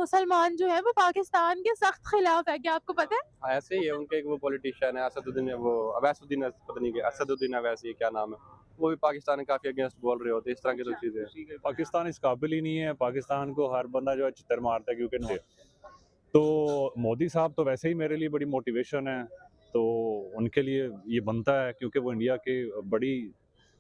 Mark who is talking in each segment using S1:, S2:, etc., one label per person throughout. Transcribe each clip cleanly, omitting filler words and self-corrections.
S1: मुसलमान जो है वो पाकिस्तान के सख्त खिलाफ है, क्या आपको पता है?
S2: हाँ, ऐसे ही है। उनके एक वो पॉलिटिशियन है असदुद्दीन, वो अवैसुद्दीन, पता नहीं क्या असदुद्दीन अवैसी है, क्या नाम है, वो भी पाकिस्तान के काफी अगेंस्ट बोल रहे होते हैं। इस तरह की तो चीजें हैं।
S3: पाकिस्तान इस काबिल ही नहीं है। पाकिस्तान को हर बंदा जो है चित्तर मारता है क्योंकि नहीं। तो मोदी साहब तो वैसे ही मेरे लिए बड़ी मोटिवेशन है। तो उनके लिए ये बनता है क्योंकि वो इंडिया के बड़ी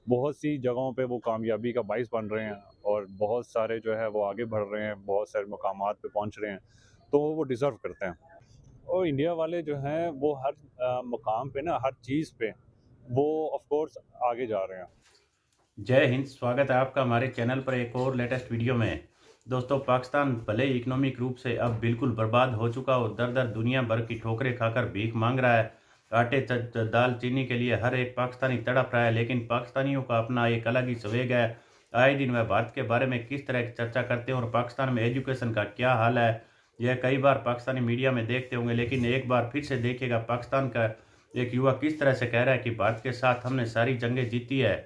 S3: बहुत सी जगहों पे वो कामयाबी का बाइस बन रहे हैं और बहुत सारे जो है वो आगे बढ़ रहे हैं, बहुत सारे मकामात पे पहुंच रहे हैं। तो वो डिज़र्व करते हैं। और इंडिया वाले जो हैं वो हर मकाम पे ना, हर चीज़ पे वो ऑफ कोर्स आगे जा रहे हैं।
S4: जय हिंद। स्वागत है आपका हमारे चैनल पर एक और लेटेस्ट वीडियो में। दोस्तों, पाकिस्तान भले ही इकोनॉमिक रूप से अब बिल्कुल बर्बाद हो चुका हो, दर दर दुनिया भर की ठोकरें खाकर भीख मांग रहा है। आटे दाल चीनी के लिए हर एक पाकिस्तानी तड़प रहा है, लेकिन पाकिस्तानियों का अपना एक अलग ही सवेग है। आए दिन वह भारत के बारे में किस तरह की चर्चा करते हैं और पाकिस्तान में एजुकेशन का क्या हाल है, यह कई बार पाकिस्तानी मीडिया में देखते होंगे। लेकिन एक बार फिर से देखिएगा, पाकिस्तान का एक युवा किस तरह से कह रहा है कि भारत के साथ हमने सारी जंगें जीती है।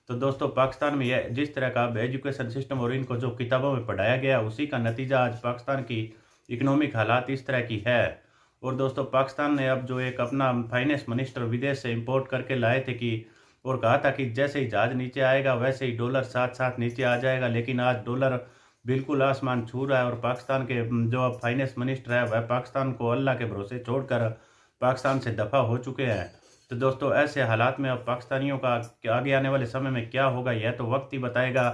S4: तो दोस्तों, पाकिस्तान में यह जिस तरह का अब एजुकेशन सिस्टम और इनको जो किताबों में पढ़ाया गया, उसी का नतीजा आज पाकिस्तान की इकोनॉमिक हालात इस तरह की है। और दोस्तों, पाकिस्तान ने अब जो एक अपना फाइनेंस मिनिस्टर विदेश से इंपोर्ट करके लाए थे कि और कहा था कि जैसे ही जहाज नीचे आएगा वैसे ही डॉलर साथ साथ नीचे आ जाएगा। लेकिन आज डॉलर बिल्कुल आसमान छू रहा है और पाकिस्तान के जो अब फाइनेंस मिनिस्टर है वह पाकिस्तान को अल्लाह के भरोसे छोड़कर पाकिस्तान से दफ़ा हो चुके हैं। तो दोस्तों, ऐसे हालात में अब पाकिस्तानियों का आगे आने वाले समय में क्या होगा यह तो वक्त ही बताएगा।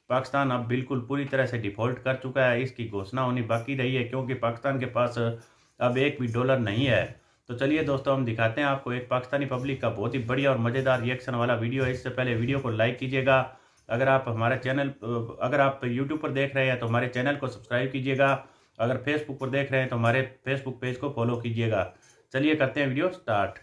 S4: पाकिस्तान अब बिल्कुल पूरी तरह से डिफ़ॉल्ट कर चुका है, इसकी घोषणा होनी बाकी रही है क्योंकि पाकिस्तान के पास अब एक भी डॉलर नहीं है। तो चलिए दोस्तों, हम दिखाते हैं आपको एक पाकिस्तानी पब्लिक का बहुत ही बढ़िया और मज़ेदार रिएक्शन वाला वीडियो है। इससे पहले वीडियो को लाइक कीजिएगा। अगर आप अगर आप यूट्यूब पर देख रहे हैं तो हमारे चैनल को सब्सक्राइब कीजिएगा। अगर फेसबुक पर देख रहे हैं तो हमारे फेसबुक पेज को फॉलो कीजिएगा। चलिए करते हैं वीडियो स्टार्ट।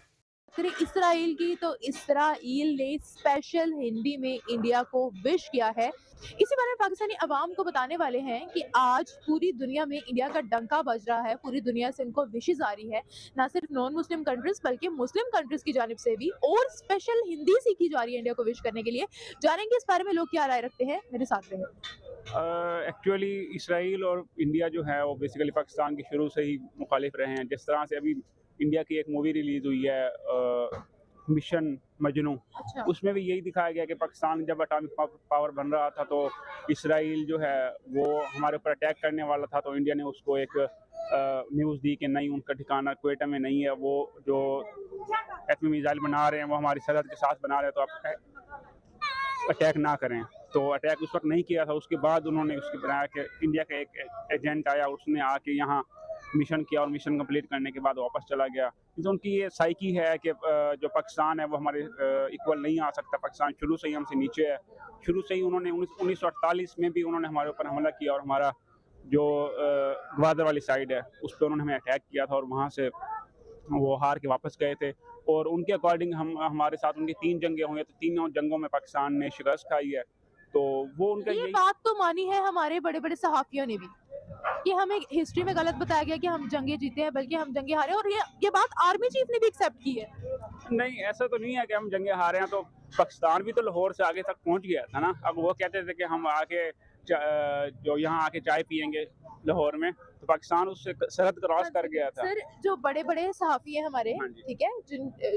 S1: फिर इसराइल की, तो इसराइल ने स्पेशल हिंदी में इंडिया को विश किया है। इसी बारे में पाकिस्तानी अवाम को बताने वाले हैं कि आज पूरी दुनिया में इंडिया का डंका बज रहा है, पूरी दुनिया से उनको विशेष आ रही है, ना सिर्फ नॉन मुस्लिम कंट्रीज बल्कि मुस्लिम कंट्रीज की जानिब से भी, और स्पेशल हिंदी सीखी जा रही है इंडिया को विश करने के लिए। जानेंगे इस बारे में लोग क्या राय रखते हैं, मेरे साथ रहे।
S5: एक्चुअली इसराइल और इंडिया जो है वो बेसिकली पाकिस्तान के शुरू से ही मुखालिफ रहे हैं। जिस तरह से अभी इंडिया की एक मूवी रिलीज़ हुई है मिशन मजनू,
S1: अच्छा।
S5: उसमें भी यही दिखाया गया कि पाकिस्तान जब एटॉमिक पावर बन रहा था तो इसराइल जो है वो हमारे ऊपर अटैक करने वाला था, तो इंडिया ने उसको एक न्यूज़ दी कि नहीं, उनका ठिकाना क्वेटा में नहीं है, वो जो एटमी मिसाइल बना रहे हैं वो हमारी सरहद के साथ बना रहे हैं, तो आप अटैक ना करें। तो अटैक उस वक्त नहीं किया था। उसके बाद उन्होंने उसकी बनाया कि इंडिया का एक एजेंट आया, उसने आके यहाँ मिशन किया और मिशन कंप्लीट करने के बाद वापस चला गया। तो उनकी ये साइकी है कि जो पाकिस्तान है वो हमारे इक्वल नहीं आ सकता। पाकिस्तान शुरू से ही हमसे नीचे है। शुरू से ही उन्होंने 1948 में भी उन्होंने हमारे ऊपर हमला किया और हमारा जो ग्वादर वाली साइड है उस पर उन्होंने हमें अटैक किया था और वहाँ से वो हार के वापस गए थे। और उनके अकॉर्डिंग हमारे साथ उनकी 3 जंगें हुई हैं, तो तीनों जंगों में पाकिस्तान ने शिकस्त खाई है। तो वो उनका
S1: ये बात तो मानी है हमारे बड़े बड़े सहाफियों ने भी कि हमें हिस्ट्री में गलत बताया गया कि हम जंगे जीते हैं, बल्कि हम जंगे हारे, और ये बात आर्मी चीफ ने भी एक्सेप्ट की है।
S5: नहीं, ऐसा तो नहीं है कि हम जंगे हारे हैं। तो पाकिस्तान भी तो लाहौर से आगे तक पहुंच गया था ना। अब वो कहते थे कि हम आके जो यहाँ आके चाय पियेंगे लाहौर में, तो पाकिस्तान उससे सरहद क्रॉस कर गया था।
S1: सर, जो बड़े बड़े सहाफी हैं हमारे,
S5: हाँ जी।
S1: ठीक है,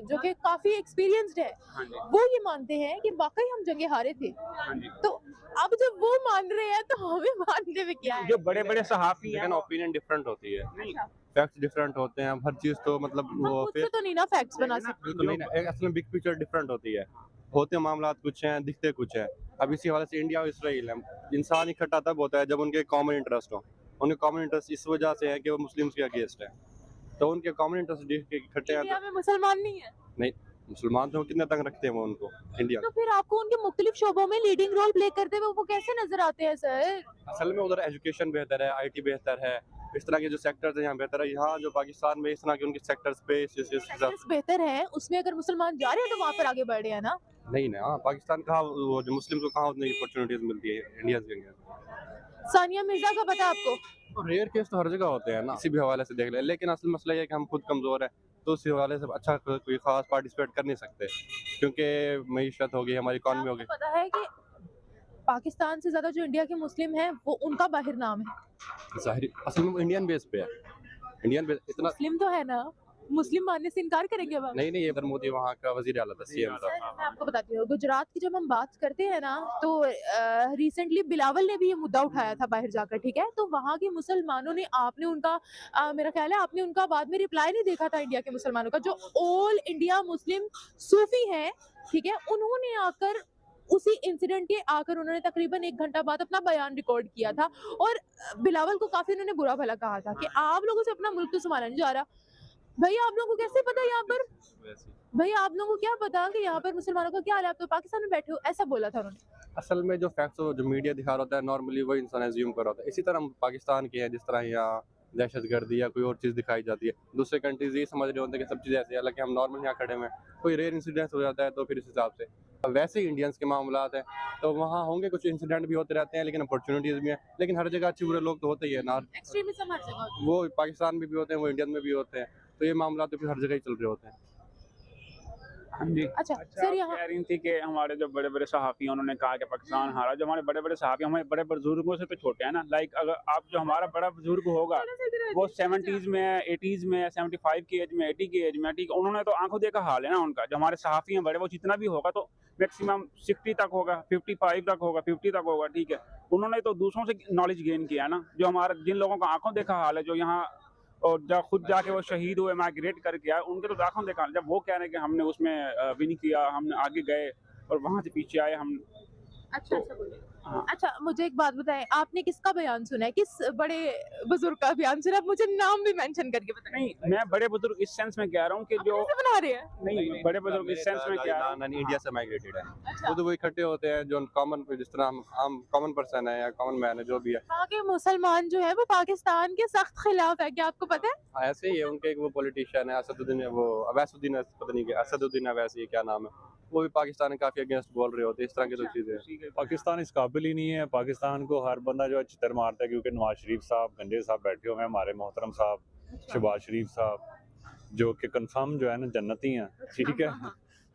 S1: जो कि काफी एक्सपीरियंस्ड है,
S5: हाँ जी।
S1: वो ये मानते हैं कि वाकई हम जंगे हारे थे।
S5: हाँ जी।
S1: तो अब जब वो मान रहे हैं तो हमें मानने में क्या है?
S5: जो बड़े बड़े सहाफी हैं,
S2: लेकिन ओपिनियन डिफरेंट होती है,
S5: नहीं,
S2: फैक्ट्स डिफरेंट होते हैं। अब हर चीज़ तो मतलब
S1: हम
S2: वो
S1: खुद से तो नहीं ना फैक्ट्स बना सकते।
S2: बिल्कुल नहीं ना, एक असल में बिग पिक्चर डिफरेंट होती है। होते मामला कुछ हैं, दिखते कुछ हैं। अब इसी हवाले से इंडिया और इसराइल है, इंसान इकट्ठा तब होता है जब उनके कॉमन इंटरेस्ट हो। उनके कॉमन इंटरेस्ट इस वजह से है कि वो मुस्लिम्स के अगेंस्ट है, तो उनके कॉमन इंटरेस्ट इकट्ठे हैं।
S1: इंडिया में मुसलमान नहीं है,
S2: नहीं, मुसलमान तो कितने तंग रखते हैं वो उनको इंडिया।
S1: तो फिर आपको उनके मुख्तलिफ शोबों में लीडिंग रोल प्ले करते हुए वो कैसे नजर आते हैं सर?
S2: असल में उधर एजुकेशन बेहतर है, आईटी बेहतर है, इस तरह के जो सेक्टर्स हैं यहाँ बेहतर है। यहाँ जो पाकिस्तान में इस तरह के उनके सेक्टर्स पे
S1: सेक्टर्स बेहतर है, उसमें अगर मुसलमान जा रहे हैं तो वहाँ पर आगे बढ़ रहे हैं ना।
S2: नहीं ना। हाँ, पाकिस्तान कहाँ वो जो मुस्लिम को कहाँ उतनी अपॉर्चुनिटीज मिलती है इंडिया के।
S1: सानिया मिर्जा का पता आपको?
S2: और रेयर केस तो हर जगह होते हैं ना, किसी भी हवाले से देख ले। लेकिन असल मसला ये है कि हम खुद कमज़ोर है, तो उस हवाले से अच्छा कोई ख़ास पार्टिसिपेट कर नहीं सकते, क्योंकि मईशत हो गई, हमारी इकॉनमी हो गई।
S1: आपको पता है कि पाकिस्तान से ज्यादा जो इंडिया के मुस्लिम हैं वो उनका बाहिर नाम है।
S2: जाहिर असल में वो इंडियन बेस पे है, इंडियन बेस इतना
S1: मुस्लिम तो है ना, मुस्लिम मानने से इनकार करेंगे अब आप?
S2: नहीं नहीं, इधर मोदी वहाँ का वजीर आला था, सीएम था।
S1: सर मैं आपको बताती हूँ, गुजरात की जब हम बात करते हैं ना तो रिसेंटली बिलावल ने भी ये मुद्दा उठाया था बाहर जाकर, ठीक है, तो वहाँ के मुसलमानों ने आपने उनका मेरा ख्याल है आपने उनका बाद में रिप्लाई नहीं देखा था इंडिया के मुसलमानों का, जो ऑल इंडिया मुस्लिम सूफी हैं, ठीक है, उन्होंने आकर उसी इंसिडेंट के आकर उन्होंने तकरीबन 1 घंटा बाद अपना बयान रिकॉर्ड किया था और बिलावल को काफी उन्होंने बुरा भला कहा था कि आप लोगों से अपना मुल्क तो संभाला नहीं जा रहा। भैया आप लोगों को कैसे पता यहाँ पर, भैया आप लोगों को क्या पता कि यहाँ पर मुसलमानों का क्या हाल है, आप तो पाकिस्तान में बैठे हो, ऐसा बोला था उन्होंने।
S2: असल में जो फैक्ट्स जो मीडिया दिखा रहा होता है नॉर्मली वो इंसान एज्यूम कर रहा होता है। इसी तरह हम पाकिस्तान के हैं, जिस तरह यहाँ दहशतगर्दी या कोई और चीज़ दिखाई जाती है, दूसरे कंट्रीज ये समझ रहे होते हैं कि सब चीज़ ऐसी है, हालांकि हम नॉर्मल यहाँ खड़े हुए हैं, कोई रेयर इंसिडेंट हो जाता है तो फिर इस हिसाब से अब वैसे ही इंडियंस के मामलात हैं तो वहाँ होंगे, कुछ इंसिडेंट भी होते रहते हैं लेकिन अपॉर्चुनिटीज़ भी हैं, लेकिन हर जगह अच्छे बुरे लोग तो होते ही है ना,
S1: एक्सट्रीमिज्म हर जगह होती है।
S2: वो पाकिस्तान में भी होते हैं, वो इंडियन में भी होते हैं, तो ये मामला तो फिर हर जगह ही चल रहे होते हैं।
S5: हाँ जी।
S1: अच्छा
S5: आप
S1: सर यहाँ
S5: कह रही थी कि हमारे जो बड़े बड़े सहाफ़ी हैं उन्होंने कहा कि पाकिस्तान हारा, जो हमारे बड़े बड़े सहाफ़ी हमारे बड़े बुजुर्गों से तो छोटे हैं ना, लाइक अगर आप जो हमारा बड़ा बुजुर्ग होगा वो 70s में है, 80s में है, 75 की एज में, 80 की एज में, ठीक है, उन्होंने तो आंखों देखा हाल है ना उनका। जो हमारे सहाफ़ी हैं बड़े, वो जितना भी होगा तो मैक्सिमम 60 तक होगा, 55 तक होगा, 50 तक होगा, ठीक है, उन्होंने तो दूसरों से नॉलेज गेन किया है ना। जो हमारे जिन लोगों का आंखों देखा हाल है, जो यहाँ और जब खुद जाके वो शहीद हुए, माइग्रेट करके आए, उनके तो आंखों देखा, जब वो कह रहे हैं कि हमने उसमें भी नहीं किया, हमने आगे गए और वहाँ से पीछे आए हम।
S1: अच्छा अच्छा बोलिए।
S5: हाँ।
S1: अच्छा मुझे एक बात बताएं, आपने किसका बयान सुना है, किस बड़े बुजुर्ग का बयान सुना है, आप मुझे नाम भी मेंशन करके बताएं।
S5: नहीं, मैं बड़े बुजुर्ग इस सेंस में कह रहा हूँ कि जो
S1: कैसे बना रहे हैं?
S5: नहीं, बड़े बुजुर्ग इस सेंस में कह रहा हूँ,
S2: इंडिया से माइग्रेटेड है,
S1: अच्छा।
S2: वो तो वो इकट्ठे होते हैं जो कॉमन, जिस तरह हम आम कॉमन पर्सन है या कॉमन मैन है जो भी है,
S1: वहाँ के मुसलमान जो है वो पाकिस्तान के सख्त खिलाफ है, क्या आपको पता है?
S2: ऐसे ही है। उनके एक वो पॉलिटिशियन है असदुद्दीन, वो अवैसुद्दीन, पता नहीं क्या असदुद्दीन अवैसी क्या नाम है, वो भी पाकिस्तान के काफी अगेंस्ट बोल रहे होते हैं, इस तरह की तो चीजें।
S3: पाकिस्तान इस काबिल ही नहीं है। पाकिस्तान को हर बंदा जो है चितर मारता है, क्योंकि नवाज शरीफ साहब, गंजे साहब बैठे हुए हैं, हमारे मोहतरम साहब शहबाज शरीफ साहब, जो कि कंफर्म जो है ना जन्नती हैं, ठीक है।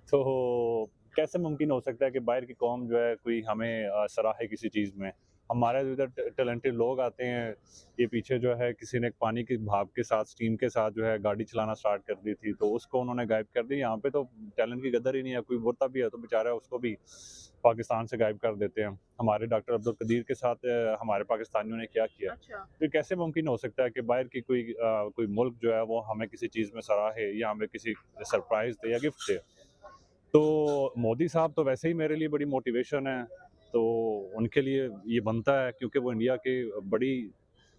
S3: तो कैसे मुमकिन हो सकता है कि बाहर की कौम जो है कोई हमें सराहे किसी चीज़ में। हमारे इधर टैलेंटेड लोग आते हैं, ये पीछे जो है किसी ने पानी की भाप के साथ, स्टीम के साथ जो है गाड़ी चलाना स्टार्ट कर दी थी, तो उसको उन्होंने गायब कर दी। यहाँ पे तो टैलेंट की कदर ही नहीं है, कोई बोलता भी है तो बेचारा उसको भी पाकिस्तान से गायब कर देते हैं। हमारे डॉक्टर अब्दुल कदीर के साथ हमारे पाकिस्तानियों ने क्या किया।
S1: अच्छा।
S3: तो कैसे मुमकिन हो सकता है कि बाहर की कोई मुल्क जो है वो हमें किसी चीज़ में सराहे या हमें किसी सरप्राइज दे या गिफ्ट दे। तो मोदी साहब तो वैसे ही मेरे लिए बड़ी मोटिवेशन है, तो उनके लिए ये बनता है, क्योंकि वो इंडिया के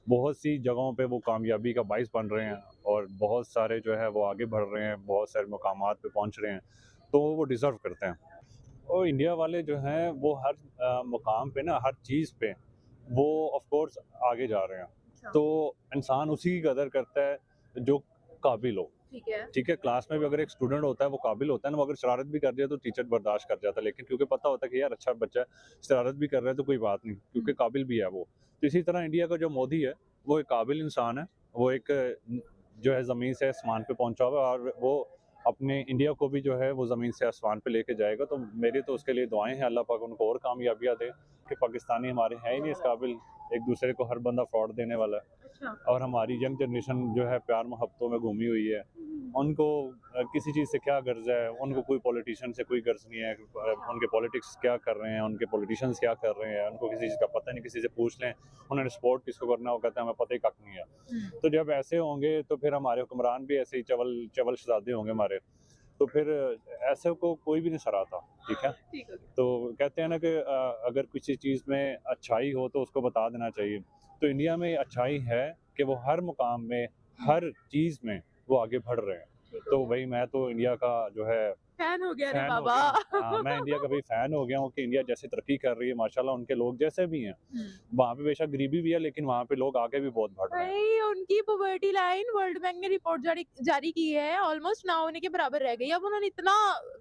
S3: बहुत सी जगहों पे वो कामयाबी का बाइस बन रहे हैं और बहुत सारे जो है वो आगे बढ़ रहे हैं, बहुत सारे मुकामात पे पहुंच रहे हैं, तो वो डिज़र्व करते हैं। और इंडिया वाले जो हैं वो हर मुकाम पे ना, हर चीज़ पे वो ऑफ कोर्स आगे जा रहे हैं। तो इंसान उसी की कदर करता है जो काबिल हो।
S1: ठीक है।
S3: ठीक है, क्लास में भी अगर एक स्टूडेंट होता है वो काबिल होता है ना, वो अगर शरारत भी कर जाए तो टीचर बर्दाश्त कर जाता है, लेकिन क्योंकि पता होता है कि यार अच्छा बच्चा है, शरारत भी कर रहा है तो कोई बात नहीं, क्योंकि काबिल भी है वो। तो इसी तरह इंडिया का जो मोदी है वो एक काबिल इंसान है, वो एक जो है ज़मीन से आसमान पे पहुंचा हुआ है, और वो अपने इंडिया को भी जो है वो ज़मीन से आसमान पे लेके जाएगा। तो मेरी तो उसके लिए दुआएं हैं, अल्लाह पाक उनको और कामयाबियाँ दे, कि पाकिस्तानी हमारे हैं ही नहीं इस काबिल, एक दूसरे को हर बंदा फ्रॉड देने वाला है।
S1: अच्छा।
S3: और हमारी यंग जनरेशन जो है प्यार मोहब्बतों में घूमी हुई है, उनको किसी चीज़ से क्या गर्ज है, उनको कोई पॉलिटिशियन से कोई गर्ज नहीं है, उनके पॉलिटिक्स क्या कर रहे हैं, उनके पॉलिटिशियंस क्या कर रहे हैं, उनको किसी चीज़ का पता नहीं, किसी से पूछ लें उन्होंने सपोर्ट किसको करना हो, कहते हैं हमें पता ही कख नहीं है। तो जब ऐसे होंगे तो फिर हमारे हुक्मरान भी ऐसे ही चवल शहजादे होंगे हमारे, तो फिर ऐसे को कोई भी नहीं सराहता। ठीक है, तो कहते हैं ना कि अगर किसी चीज़ में अच्छाई हो तो उसको बता देना चाहिए। तो इंडिया में अच्छाई है कि वो हर मुकाम में, हर चीज़ में वो आगे बढ़ रहे हैं। तो भाई मैं तो इंडिया का जो है
S1: फैन हो गया रे
S3: फैन हो
S1: बाबा।
S3: गया। हाँ, मैं इंडिया का भाई फैन हो गया हूँ कि इंडिया जैसे तरक्की कर रही है, माशाल्लाह उनके लोग जैसे भी हैं, वहाँ पे बेशक गरीबी भी है लेकिन वहाँ पे लोग आगे भी बहुत बढ़ रहे हैं।
S1: भाई उनकी पॉवर्टी लाइन वर्ल्ड बैंक ने रिपोर्ट जारी की है, ऑलमोस्ट ना होने के बराबर रह गई, अब उन्होंने इतना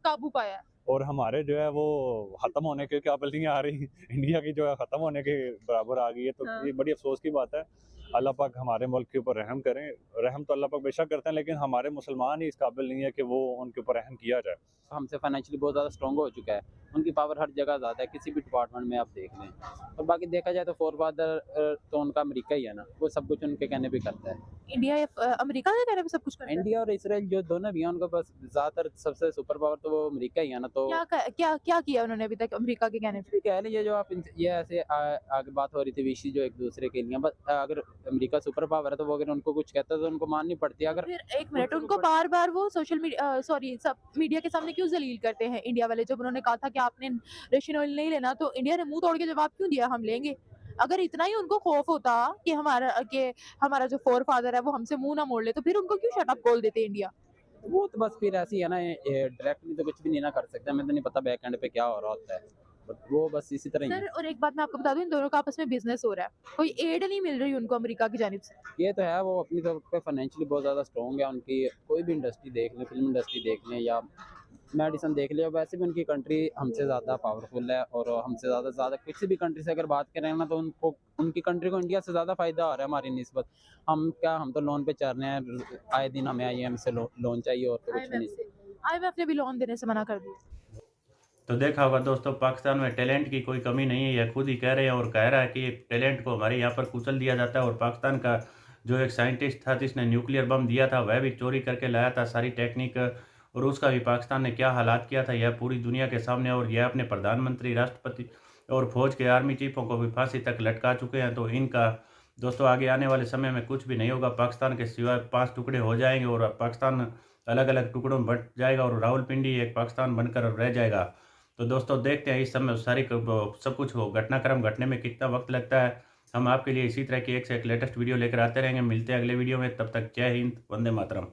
S1: काबू पाया है।
S3: और हमारे जो है वो ख़त्म होने के काबिल नहीं आ रही, इंडिया की जो है ख़त्म होने के बराबर आ गई है। तो
S1: हाँ।
S3: ये बड़ी अफसोस की बात है, अल्लाह पाक हमारे मुल्क के ऊपर रहम करें। रहम तो अल्लाह पाक बेशक करते हैं, लेकिन हमारे मुसलमान ही इस काबिल नहीं है कि वो उनके ऊपर रहम किया जाए।
S6: हमसे फाइनेंशियली बहुत ज़्यादा स्ट्रॉन्ग हो चुका है, उनकी पावर हर जगह ज़्यादा है, किसी भी डिपार्टमेंट में आप देख लें। और बाकी देखा जाए तो फोरफादर तो उनका अमेरिका ही है ना, वो सब कुछ उनके कहने पे करता है।
S1: इंडिया या अमेरिका के कहने पे सब कुछ करता है?
S6: इंडिया और इसराइल जो दोनों भी हैं, उनका बस ज़्यादातर सबसे सुपर पावर तो वो अमेरिका ही है ना। तो
S1: क्या किया उन्होंने अभी तक अमेरिका के कहने पे?
S6: भी कह लीजिए जो आप ये ऐसे आगे बात हो रही थी विशी जो एक दूसरे के लिए, बस अगर अमेरिका सुपर पावर है तो वो अगर उनको कुछ कहता है तो उनको माननी पड़ती है। अगर
S1: फिर एक मिनट, उनको बार बार वो सोशल मीडिया सॉरी सब मीडिया के सामने क्यों जलील करते हैं इंडिया वाले? जब उन्होंने कहा था कि आपने रशियन ऑयल नहीं लेना, तो इंडिया ने मुंह तोड़ के जवाब क्यों दिया हम लेंगे? अगर इतना ही उनको खौफ होता कि हमारा जो फोर फादर है वो हमसे मुंह ना मोड़ ले, तो फिर उनको क्यों शट अप बोल देते इंडिया?
S6: वो तो बस फिर ऐसी है ना, डायरेक्टली तो कुछ भी नहीं ना कर सकते। हमें तो नहीं पता बैक एंड पे क्या हो रहा होता है, बट वो बस इसी तरह ही है।
S1: सर, और एक बात मैं आपको बता दूं, इन दोनों का आपस में बिजनेस हो रहा है, कोई एड नहीं मिल रही उनको अमेरिका की जानिब से।
S6: ये तो है, वो अपनी तरफ पे फाइनेंशियली बहुत ज़्यादा स्ट्रॉन्ग है। उनकी कोई भी इंडस्ट्री देख लें, फिल्म इंडस्ट्री देख लें या मेडिसिन देख लें, वैसे भी उनकी कंट्री हमसे ज़्यादा पावरफुल है। और हमसे ज़्यादा किसी भी कंट्री से अगर बात करें ना, तो उनको उनकी कंट्री को इंडिया से ज़्यादा फ़ायदा हो रहा है हमारी निस्बत। हम तो लोन पे चल रहे हैं, आए दिन हमें IMF से लोन चाहिए और तो कुछ भी नहीं।
S1: IMF ने भी लोन देने से मना कर दिया।
S4: तो देखा होगा दोस्तों, पाकिस्तान में टैलेंट की कोई कमी नहीं है, यह खुद ही कह रहे हैं और कह रहा है कि टैलेंट को हमारे यहाँ पर कुचल दिया जाता है। और पाकिस्तान का जो एक साइंटिस्ट था जिसने न्यूक्लियर बम दिया था, वह भी चोरी करके लाया था सारी टेक्निक, और उसका भी पाकिस्तान ने क्या हालात किया था यह पूरी दुनिया के सामने। और यह अपने प्रधानमंत्री, राष्ट्रपति और फौज के आर्मी चीफों को भी फांसी तक लटका चुके हैं। तो इनका दोस्तों आगे आने वाले समय में कुछ भी नहीं होगा, पाकिस्तान के सिवाय 5 टुकड़े हो जाएंगे और पाकिस्तान अलग अलग टुकड़ों में बंट जाएगा और रावलपिंडी एक पाकिस्तान बनकर रह जाएगा। तो दोस्तों देखते हैं इस समय सारी सब कुछ घटनाक्रम घटने में कितना वक्त लगता है। हम आपके लिए इसी तरह की एक से एक लेटेस्ट वीडियो लेकर आते रहेंगे। मिलते हैं अगले वीडियो में, तब तक जय हिंद, वंदे मातरम।